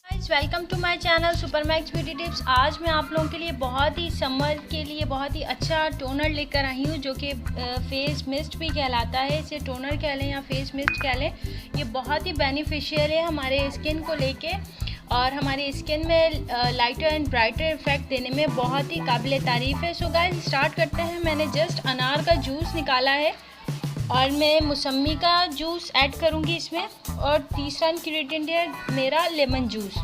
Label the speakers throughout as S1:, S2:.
S1: Guys welcome to my channel super max beauty tips. आज मैं आप लोगों के लिए बहुत ही समर के लिए बहुत ही अच्छा टोनर लेकर आई हूँ, जो कि फेस मिस्ट भी कहलाता है। इसे टोनर कह लें या फेस मिस्ट कह लें। ये बहुत ही बेनिफिशियल है हमारे स्किन को लेके और हमारी स्किन में लाइटर एंड ब्राइटर इफेक्ट देने में बहुत ही काबिल तारीफ़ है। सो गाइस स्टार्ट करते हैं। मैंने जस्ट अनार का जूस निकाला है और मैं मौसमी का जूस ऐड करूँगी इसमें, और तीसरा इंग्रेडिएंट है मेरा लेमन जूस।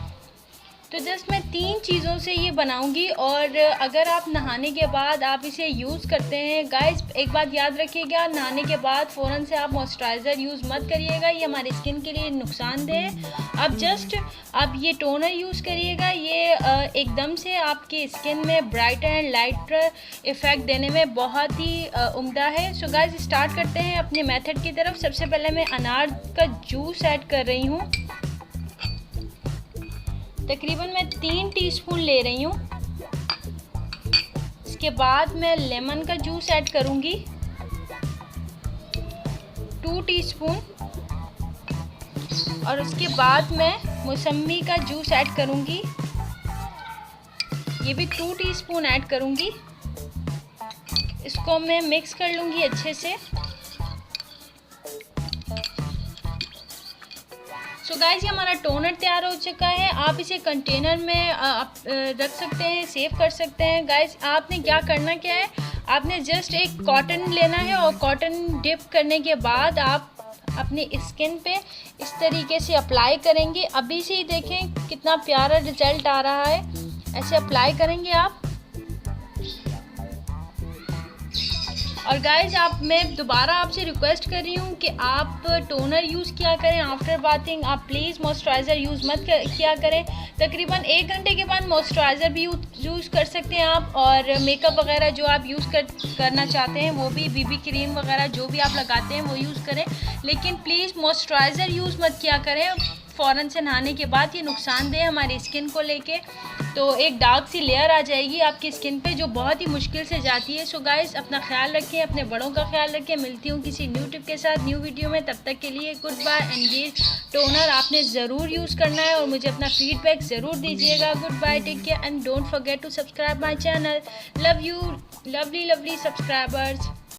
S1: तो जस्ट मैं 3 चीज़ों से ये बनाऊंगी। और अगर आप नहाने के बाद आप इसे यूज़ करते हैं, गाइस एक बात याद रखिएगा, नहाने के बाद फ़ौरन से आप मॉइस्चराइज़र यूज़ मत करिएगा, ये हमारी स्किन के लिए नुकसानदेह है। आप ये टोनर यूज़ करिएगा। ये एकदम से आपकी स्किन में ब्राइटर एंड लाइटर इफ़ेक्ट देने में बहुत ही उम्दा है। सो गाइस स्टार्ट करते हैं अपने मेथड की तरफ। सबसे पहले मैं अनार का जूस ऐड कर रही हूँ। तकरीबन मैं 3 टीस्पून ले रही हूँ। इसके बाद मैं लेमन का जूस ऐड करूँगी 2 टीस्पून, और उसके बाद मैं मौसमी का जूस ऐड करूँगी, ये भी 2 टीस्पून ऐड करूँगी। इसको मैं मिक्स कर लूँगी अच्छे से। सो गाइस ये हमारा टोनर तैयार हो चुका है। आप इसे कंटेनर में रख सकते हैं, सेव कर सकते हैं। गाइस आपने क्या करना क्या है, आपने जस्ट एक कॉटन लेना है और कॉटन डिप करने के बाद आप अपनी स्किन पे इस तरीके से अप्लाई करेंगे। अभी से ही देखें कितना प्यारा रिजल्ट आ रहा है। ऐसे अप्लाई करेंगे आप। और गाइज मैं दोबारा आपसे रिक्वेस्ट कर रही हूँ कि आप टोनर यूज़ किया करें आफ्टर बाथिंग। आप प्लीज़ मॉइस्चराइज़र यूज़ मत किया करें। तकरीबन 1 घंटे के बाद मॉइस्चराइज़र भी यूज़ कर सकते हैं आप, और मेकअप वगैरह जो आप यूज़ करना चाहते हैं वो भी, बीबी क्रीम वगैरह जो भी आप लगाते हैं वो यूज़ करें, लेकिन प्लीज़ मॉइस्चराइज़र यूज़ मत किया करें फ़ौरन से नहाने के बाद। ये नुकसानदेह हमारी स्किन को लेके, तो एक डार्क सी लेयर आ जाएगी आपकी स्किन पे जो बहुत ही मुश्किल से जाती है। सो गाइस अपना ख्याल रखें, अपने बड़ों का ख्याल रखें। मिलती हूँ किसी न्यू टिप के साथ न्यू वीडियो में। तब तक के लिए गुड बाय। एंड ये टोनर आपने ज़रूर यूज़ करना है और मुझे अपना फीडबैक ज़रूर दीजिएगा। Goodbye, take care and don't forget to subscribe my channel. Love you lovely subscribers.